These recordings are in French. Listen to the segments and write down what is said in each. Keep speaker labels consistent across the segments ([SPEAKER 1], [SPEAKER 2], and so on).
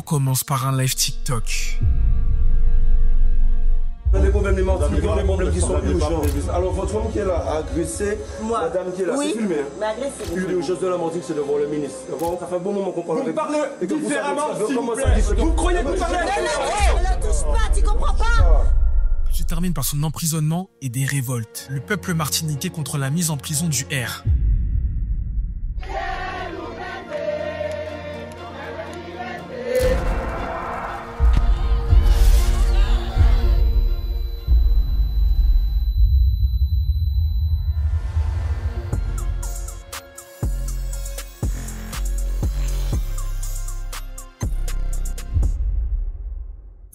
[SPEAKER 1] commence par un live TikTok.
[SPEAKER 2] Des problèmes, des problèmes qui sont urgents. Alors, votre femme qui est là a agressé madame qui est là.
[SPEAKER 3] Oui,
[SPEAKER 2] c'est filmé.
[SPEAKER 3] mais agressé.
[SPEAKER 2] Une chose de la Martinique, c'est devant le ministre. D'accord, ça fait un bon moment qu'on parle avec vous.
[SPEAKER 4] Vous parlez différemment, s'il vous plaît.
[SPEAKER 2] Vous
[SPEAKER 4] Vous croyez que vous parlez
[SPEAKER 3] Ne la touche pas, tu comprends pas?
[SPEAKER 1] Je termine par son emprisonnement et des révoltes. Le peuple martiniquais contre la mise en prison du R.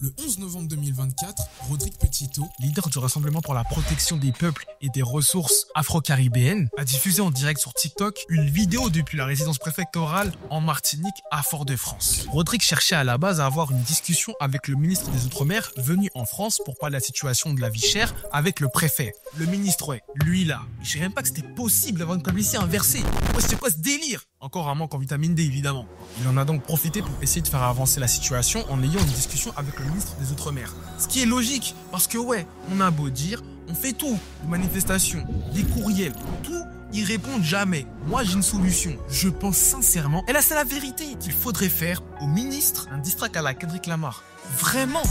[SPEAKER 1] Le 11 novembre 2024, Rodrigue Petito, leader du Rassemblement pour la protection des peuples et des ressources afro-caribéennes, a diffusé en direct sur TikTok une vidéo depuis la résidence préfectorale en Martinique à Fort-de-France. Rodrigue cherchait à la base à avoir une discussion avec le ministre des Outre-mer venu en France pour parler de la situation de la vie chère avec le préfet. Le ministre, ouais, lui là, je savais même pas que c'était possible d'avoir une calvitie inversée. Ouais, c'était quoi ce délire? Encore un manque en vitamine D, évidemment. Il en a donc profité pour essayer de faire avancer la situation en ayant une discussion avec le ministre des Outre-mer. Ce qui est logique, parce que ouais, on a beau dire, on fait tout. Des manifestations, des courriels, tout, ils répondent jamais. Moi, j'ai une solution. Je pense sincèrement, et là c'est la vérité, qu'il faudrait faire au ministre un distract à la Kendrick Lamar. Vraiment.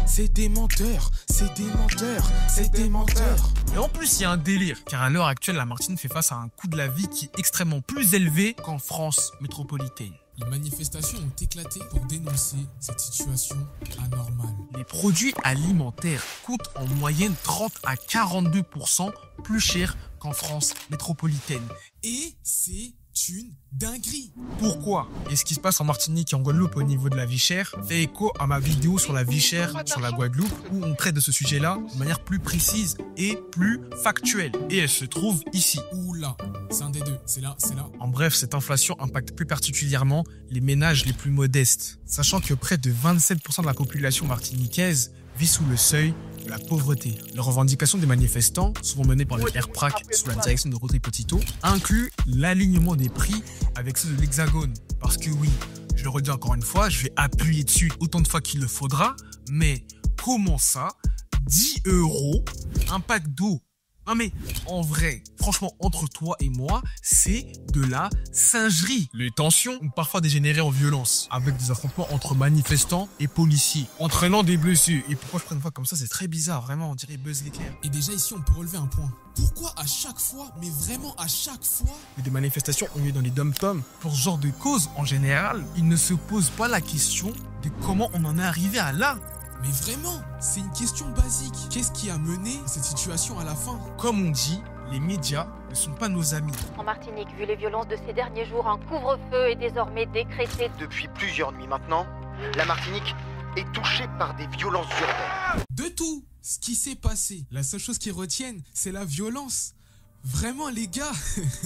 [SPEAKER 1] C'est des menteurs, c'est des menteurs, c'est des menteurs. Et en plus, il y a un délire, car à l'heure actuelle, la Martinique fait face à un coût de la vie qui est extrêmement plus élevé qu'en France métropolitaine. Les manifestations ont éclaté pour dénoncer cette situation anormale. Les produits alimentaires coûtent en moyenne 30 à 42% plus cher qu'en France métropolitaine. Et c'est une dinguerie. Pourquoi? Et ce qui se passe en Martinique et en Guadeloupe au niveau de la vie chère fait écho à ma vidéo sur la vie chère sur la Guadeloupe où on traite de ce sujet-là de manière plus précise et plus factuelle. Et elle se trouve ici. Ou là. C'est un des deux. C'est là, c'est là. En bref, cette inflation impacte plus particulièrement les ménages les plus modestes. Sachant que près de 27% de la population martiniquaise vit sous le seuil de la pauvreté. Les revendications des manifestants, souvent menées par le RPRAC sous la direction de Rodrigue Petito, incluent l'alignement des prix avec ceux de l'Hexagone. Parce que oui, je le redis encore une fois, je vais appuyer dessus autant de fois qu'il le faudra, mais comment ça, 10 €, un pack d'eau? Non mais, en vrai, franchement, entre toi et moi, c'est de la singerie. Les tensions ont parfois dégénéré en violence, avec des affrontements entre manifestants et policiers, entraînant des blessés. Et pourquoi je prends une fois comme ça, c'est très bizarre, vraiment, on dirait Buzz l'éclair. Et déjà ici, on peut relever un point. Pourquoi à chaque fois, mais vraiment à chaque fois, que des manifestations ont lieu dans les dom-toms, pour ce genre de cause, en général, ils ne se posent pas la question de comment on en est arrivé à là. Mais vraiment, c'est une question basique. Qu'est-ce qui a mené cette situation à la fin? Comme on dit, les médias ne sont pas nos amis.
[SPEAKER 5] En Martinique, vu les violences de ces derniers jours, un couvre-feu est désormais décrété.
[SPEAKER 6] Depuis plusieurs nuits maintenant, la Martinique est touchée par des violences urbaines.
[SPEAKER 1] De tout ce qui s'est passé, la seule chose qu'ils retiennent, c'est la violence. Vraiment, les gars.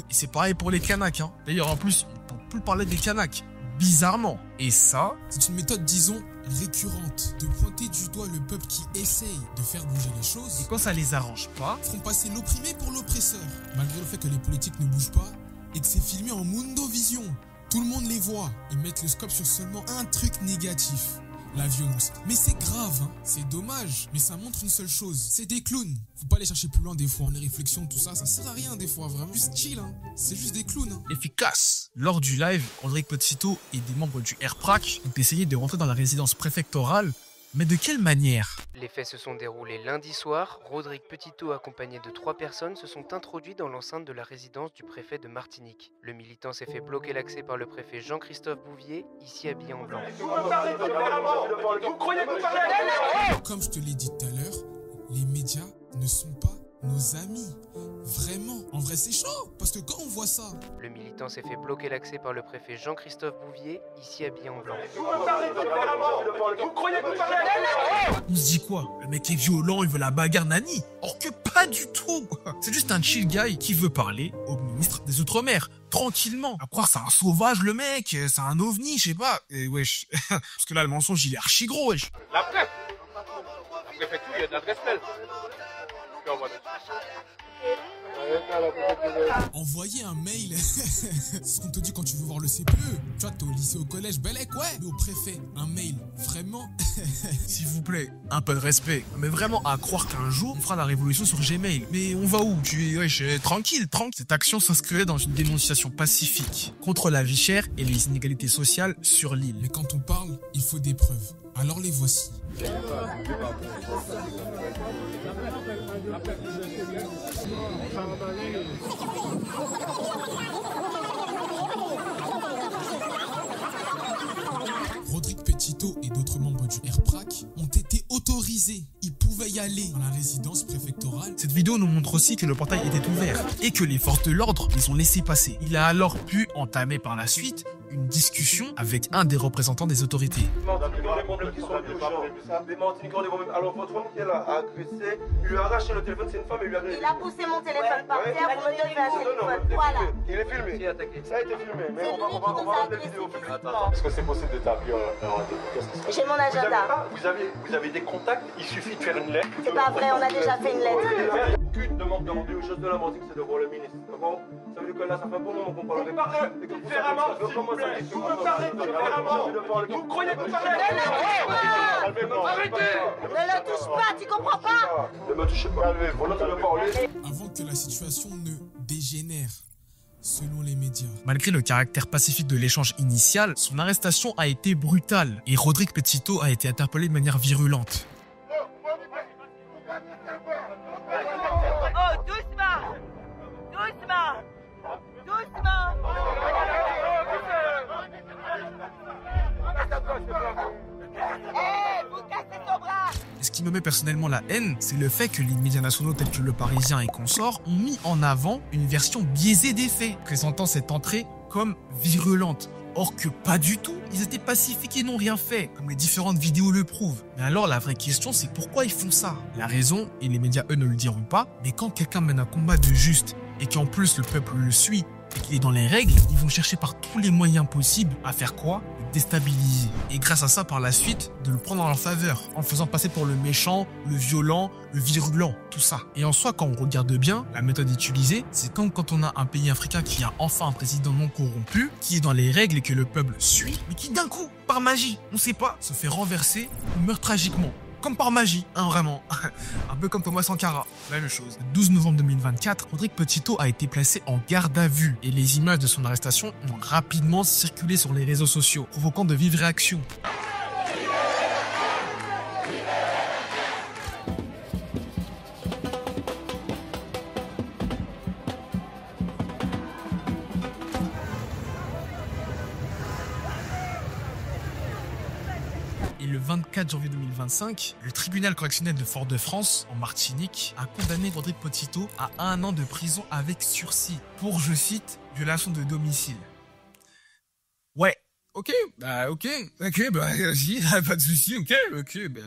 [SPEAKER 1] Et c'est pareil pour les Kanaks. Hein. D'ailleurs, en plus, on peut plus parler des Kanaks. Bizarrement. Et ça, c'est une méthode, disons, récurrente de pointer du doigt le peuple qui essaye de faire bouger les choses. Et quand ça les arrange pas, font passer l'opprimé pour l'oppresseur. Malgré le fait que les politiques ne bougent pas et que c'est filmé en Mundo Vision. Tout le monde les voit. Ils mettent le scope sur seulement un truc négatif. La violence. Mais c'est grave, hein. C'est dommage. Mais ça montre une seule chose. C'est des clowns. Faut pas aller chercher plus loin des fois. Les réflexions, tout ça, ça sert à rien des fois. Vraiment. Juste chill, hein. C'est juste des clowns, hein. Efficace. Lors du live, Rodrigue Petito et des membres du RPRAC ont essayé de rentrer dans la résidence préfectorale. Mais de quelle manière?
[SPEAKER 7] Les faits se sont déroulés lundi soir. Rodrigue Petito, accompagné de 3 personnes, se sont introduits dans l'enceinte de la résidence du préfet de Martinique. Le militant s'est fait bloquer l'accès par le préfet Jean-Christophe Bouvier, ici habillé en blanc.
[SPEAKER 1] Comme je te l'ai dit tout à l'heure, les médias ne sont pas nos amis. Vraiment. En vrai, c'est chaud. Parce que quand on voit ça...
[SPEAKER 7] Le militant s'est fait bloquer l'accès par le préfet Jean-Christophe Bouvier, ici habillé en blanc.
[SPEAKER 1] On se dit quoi? Le mec est violent, il veut la bagarre nani. Or que pas du tout. C'est juste un chill guy qui veut parler au ministre des Outre-mer. Tranquillement. À croire c'est un sauvage le mec, c'est un ovni, je sais pas. Et wesh. Parce que là le mensonge il est archi gros wesh.
[SPEAKER 4] La presse. La préfecture, il y a de l'adresse mail.
[SPEAKER 1] Envoyer un mail, c'est ce qu'on te dit quand tu veux voir le CPE. Tu vois, t'es au lycée, au collège, belek, ouais. Mais au préfet, un mail, vraiment. S'il vous plaît, un peu de respect. Mais vraiment, à croire qu'un jour, on fera la révolution sur Gmail. Mais on va où? Tranquille. Cette action s'inscrivait dans une dénonciation pacifique contre la vie chère et les inégalités sociales sur l'île. Mais quand on parle, il faut des preuves. Alors les voici. Rodrigue Petito et d'autres membres du RPRAC ont été autorisés. Ils pouvaient y aller dans la résidence préfectorale. Cette vidéo nous montre aussi que le portail était ouvert et que les forces de l'ordre les ont laissés passer. Il a alors pu entamer par la suite une discussion avec un des représentants des autorités.
[SPEAKER 2] Alors votre femme qui est là a agressé, il lui a arraché le téléphone, c'est une femme, il lui a donné.
[SPEAKER 3] Il a poussé mon téléphone par terre pour me donner un téléphone. Voilà.
[SPEAKER 2] Il est filmé. Ça a été filmé, mais on va rendre la vidéo publique. Est-ce que c'est possible d'établir un rendez-vous?
[SPEAKER 3] J'ai mon agenda.
[SPEAKER 2] Vous avez des contacts, il suffit de faire une lettre.
[SPEAKER 3] C'est pas vrai, on a déjà fait une lettre.
[SPEAKER 2] Aucune demande de rendu aux choses de la Martinique, c'est de voir le ministre. D'accord? Ça veut dire que là, ça fait un bon moment qu'on parle avec vous.
[SPEAKER 4] Parlez différemment, s'il vous plaît. Vous me parlez différemment. Vous croyez que vous parlez? Arrêtez!
[SPEAKER 3] Ne le touche pas, tu comprends pas?
[SPEAKER 2] Ne me touchez pas, volontaire de parler.
[SPEAKER 1] Avant que la situation ne dégénère, selon les médias. Malgré le caractère pacifique de l'échange initial, son arrestation a été brutale et Rodrigue Petito a été interpellé de manière virulente.
[SPEAKER 3] Oh, doucement! Doucement! Doucement! Vous cassez son bras!
[SPEAKER 1] Ce qui me met personnellement la haine, c'est le fait que les médias nationaux tels que Le Parisien et consorts ont mis en avant une version biaisée des faits, présentant cette entrée comme virulente. Or que pas du tout, ils étaient pacifiques et n'ont rien fait, comme les différentes vidéos le prouvent. Mais alors la vraie question c'est pourquoi ils font ça? La raison, et les médias eux ne le diront pas, mais quand quelqu'un mène un combat de juste et qu'en plus le peuple le suit et qu'il est dans les règles, ils vont chercher par tous les moyens possibles à faire quoi? Le déstabiliser. Et grâce à ça, par la suite, de le prendre en leur faveur, en le faisant passer pour le méchant, le violent, le virulent, tout ça. Et en soi, quand on regarde bien, la méthode utilisée, c'est comme quand on a un pays africain qui a enfin un président non corrompu, qui est dans les règles et que le peuple suit, mais qui d'un coup, par magie, on sait pas, se fait renverser ou meurt tragiquement. Comme par magie, hein, vraiment. Un peu comme Thomas Sankara, la même chose. Le 12 novembre 2024, Rodrigue Petito a été placé en garde à vue et les images de son arrestation ont rapidement circulé sur les réseaux sociaux, provoquant de vives réactions. Et le 24 janvier 2025, le tribunal correctionnel de Fort-de-France, en Martinique, a condamné Rodrigue Petito à 1 an de prison avec sursis pour, je cite, violation de domicile. Ouais. Ok, vas-y, pas de souci, ok.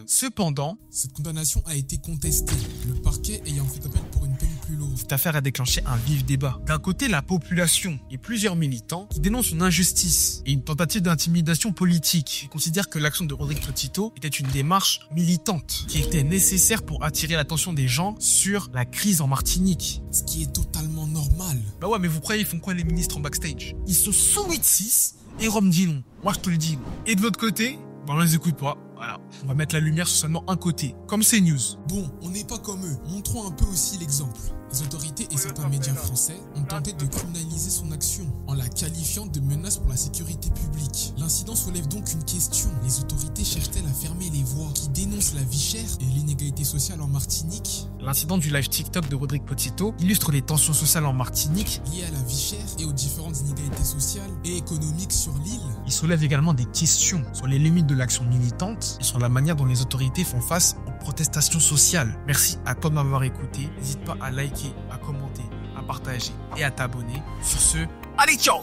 [SPEAKER 1] Cependant, cette condamnation a été contestée, le parquet ayant fait appel pour une peine plus lourde. Cette affaire a déclenché un vif débat. D'un côté, la population et plusieurs militants qui dénoncent une injustice et une tentative d'intimidation politique. Ils considèrent que l'action de Rodrigue Petito était une démarche militante qui était nécessaire pour attirer l'attention des gens sur la crise en Martinique. Ce qui est totalement normal. Bah ouais, mais vous croyez ils font quoi les ministres en backstage? Ils sont sous 8-6 et Rome dit non. Moi je te le dis. Et de l'autre côté, bah on les écoute pas. Voilà, on va mettre la lumière sur seulement un côté, comme CNews. Bon, on n'est pas comme eux, montrons un peu aussi l'exemple. Les autorités et certains médias français ont tenté de criminaliser son action en la qualifiant de menace pour la sécurité publique. L'incident soulève donc une question. Les autorités cherchent-elles à fermer les voix qui dénoncent la vie chère et l'inégalité sociale en Martinique? L'incident du live TikTok de Rodrigue Petito illustre les tensions sociales en Martinique liées à la vie chère et aux différentes inégalités sociales et économiques sur l'île. Il soulève également des questions sur les limites de l'action militante et sur la manière dont les autorités font face aux protestations sociales. Merci à toi de m'avoir écouté. N'hésite pas à liker, à commenter, à partager et à t'abonner. Sur ce, allez ciao!